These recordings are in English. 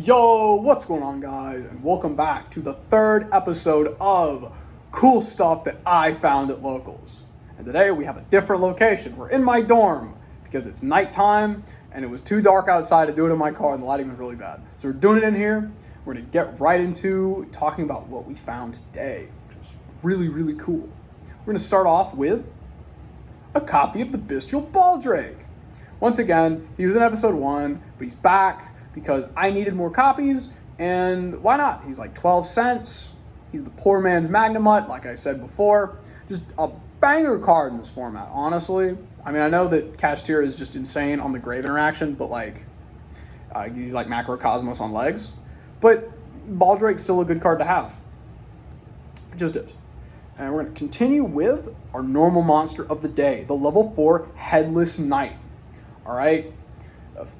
Yo, what's going on, guys? And welcome back to the third episode of cool stuff that I found at locals. And today we have a different location. We're in my dorm because it's nighttime and it was too dark outside to do it in my car and the lighting was really bad. So we're doing it in here. We're gonna get right into talking about what we found today, which was really, really cool. We're gonna start off with a copy of the Bestial Baldrake. Once again, he was in episode 1, but he's back because I needed more copies, and why not? He's like 12 cents. He's the poor man's Magnamut, like I said before. Just a banger card in this format, honestly. I mean, I know that Kashtira is just insane on the grave interaction, but he's like Macrocosmos on legs. But Baldrake's still a good card to have. It just is. And we're gonna continue with our normal monster of the day, the level 4 Headless Knight. All right.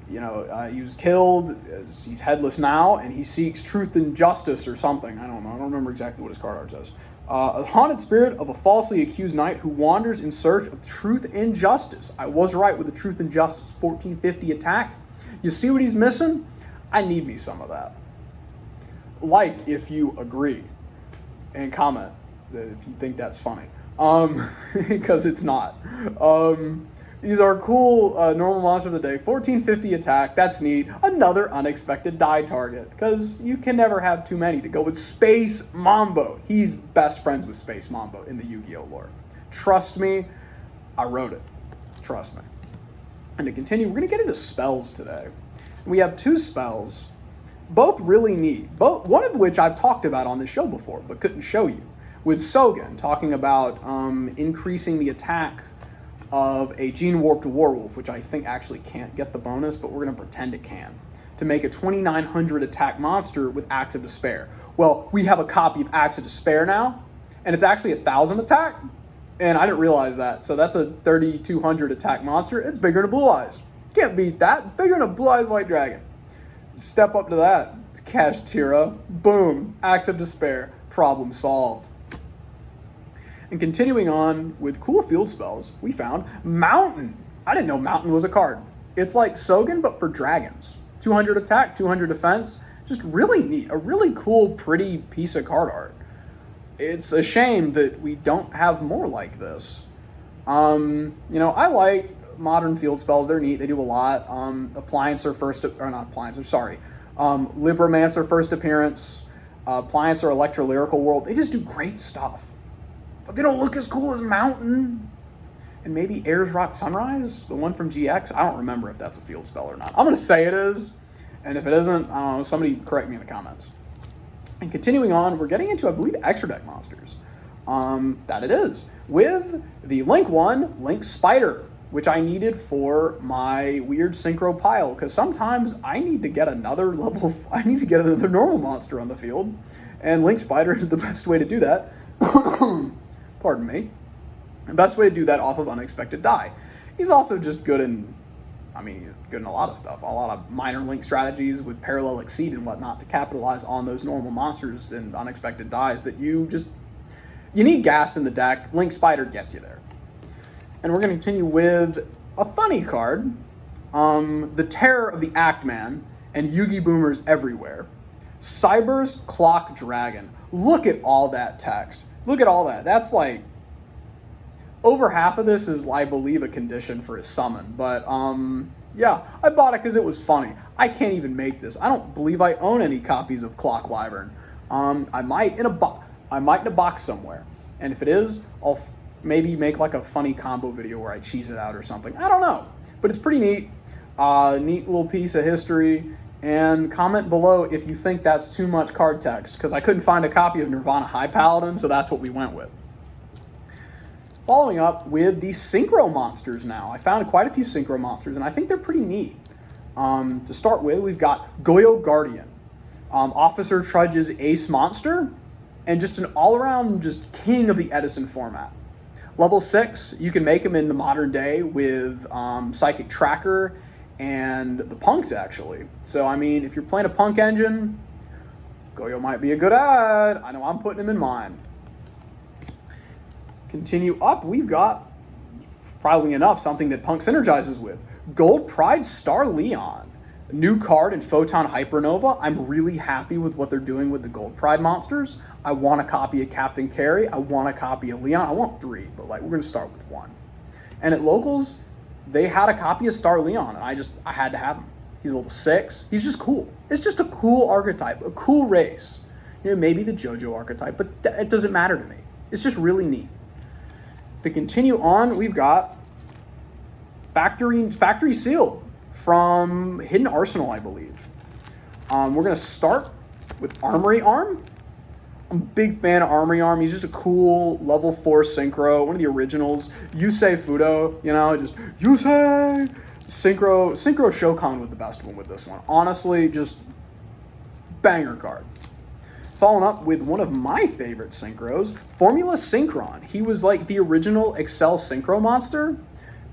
He was killed, he's headless now, and he seeks truth and justice or something. I don't know. I don't remember exactly what his card art says. A haunted spirit of a falsely accused knight who wanders in search of truth and justice. I was right with the truth and justice. 1450 attack. You see what he's missing? I need me some of that. Like if you agree, and comment that if you think that's funny. Because it's not. These are cool normal monster of the day. 1450 attack, that's neat. Another unexpected die target, because you can never have too many. To go with Space Mambo. He's best friends with Space Mambo in the Yu-Gi-Oh lore. Trust me, I wrote it. Trust me. And to continue, we're going to get into spells today. We have 2 spells, both really neat. One of which I've talked about on this show before, but couldn't show you. With Sogen, talking about increasing the attack of a gene-warped werewolf, which I think actually can't get the bonus, but we're going to pretend it can, to make a 2900 attack monster with Axe of Despair. Well, we have a copy of Axe of Despair now, and it's actually 1000 attack, and I didn't realize that, so that's a 3200 attack monster. It's bigger than Blue Eyes. Can't beat that. Bigger than a Blue Eyes White Dragon. Step up to that. It's Kashtira. Boom. Axe of Despair. Problem solved. And continuing on with cool field spells, we found Mountain. I didn't know Mountain was a card. It's like Sogen, but for dragons. 200 attack, 200 defense. Just really neat. A really cool, pretty piece of card art. It's a shame that we don't have more like this. I like modern field spells. They're neat. They do a lot. Libramancer first appearance. Appliancer Electro-Lyrical World. They just do great stuff. But they don't look as cool as Mountain. And maybe Ayers Rock Sunrise, the one from GX. I don't remember if that's a field spell or not. I'm going to say it is. And if it isn't, I don't know, somebody correct me in the comments. And continuing on, we're getting into, I believe, extra deck monsters. That it is. With the Link one, Link Spider, which I needed for my weird synchro pile. Because sometimes I need to get another normal monster on the field. And Link Spider is the best way to do that. Pardon me. The best way to do that off of unexpected die. He's also just good in, he's good in a lot of stuff. A lot of minor link strategies with parallel exceed and whatnot to capitalize on those normal monsters and unexpected dies that you need gas in the deck. Link Spider gets you there. And we're going to continue with a funny card. The Terror of the Act Man and Yugi Boomers everywhere. Cyber's Clock Dragon. Look at all that text. Look at all that. That's like, over half of this is, I believe, a condition for his summon. But, yeah, I bought it because it was funny. I can't even make this. I don't believe I own any copies of Clock Wyvern. I might in a box somewhere. And if it is, I'll maybe make like a funny combo video where I cheese it out or something. I don't know. But it's pretty neat. Neat little piece of history. And comment below if you think that's too much card text, because I couldn't find a copy of Nirvana High Paladin, so that's what we went with. Following up with the Synchro monsters now. I found quite a few Synchro monsters, and I think they're pretty neat. To start with, we've got Goyo Guardian, Officer Trudge's ace monster, and just an all-around just king of the Edison format. Level 6, you can make him in the modern day with Psychic Tracker and the punks, actually. So, if you're playing a punk engine, Goyo might be a good ad. I know I'm putting him in mine. Continue up, we've got, probably enough, something that punk synergizes with. Gold Pride Star Leon. New card in Photon Hypernova. I'm really happy with what they're doing with the Gold Pride monsters. I want a copy of Captain Carey. I want a copy of Leon. I want 3, but like we're gonna start with 1. And at locals, they had a copy of Star Leon, and I had to have him. He's level 6. He's just cool. It's just a cool archetype, a cool race. You know, maybe the JoJo archetype, but it doesn't matter to me. It's just really neat. To continue on, we've got Factory Sealed from Hidden Arsenal, I believe. We're gonna start with Armory Arm. I'm a big fan of Armory Arm. He's just a cool level 4 synchro, one of the originals. Yusei Fudo, you know, just Yusei! Synchro Shokan was the best one with this one. Honestly, just banger card. Following up with one of my favorite synchros, Formula Synchron. He was like the original Excel synchro monster,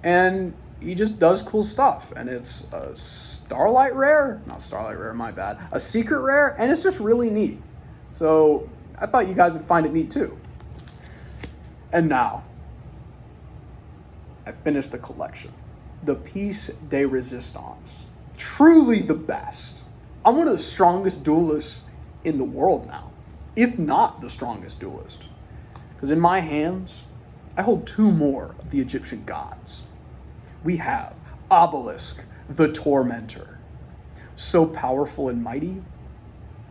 and he just does cool stuff. And it's a Starlight Rare, not Starlight Rare, my bad, a Secret Rare, and it's just really neat. So I thought you guys would find it neat too. And now, I finished the collection. The Piece de Resistance. Truly the best. I'm one of the strongest duelists in the world now, if not the strongest duelist. Because in my hands, I hold 2 more of the Egyptian gods. We have Obelisk, the Tormentor. So powerful and mighty,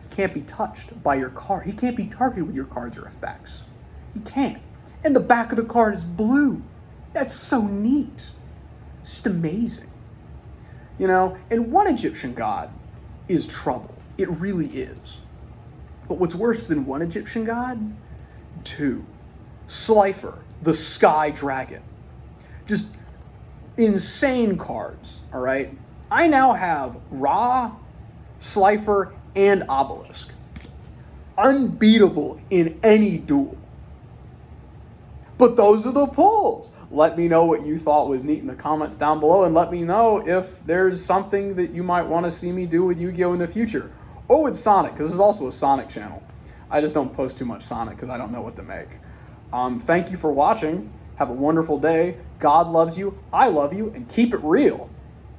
he can't be touched by your card. He can't be targeted with your cards or effects. He can't. And the back of the card is blue. That's so neat. It's just amazing. You know, and one Egyptian god is trouble. It really is. But what's worse than one Egyptian god? 2. Slifer, the Sky Dragon. Just insane cards, all right? I now have Ra, Slifer, and Obelisk. Unbeatable in any duel. But those are the pulls. Let me know what you thought was neat in the comments down below, and let me know if there's something that you might want to see me do with Yu-Gi-Oh! In the future. Or with Sonic, because this is also a Sonic channel. I just don't post too much Sonic because I don't know what to make. Thank you for watching. Have a wonderful day. God loves you, I love you, and keep it real.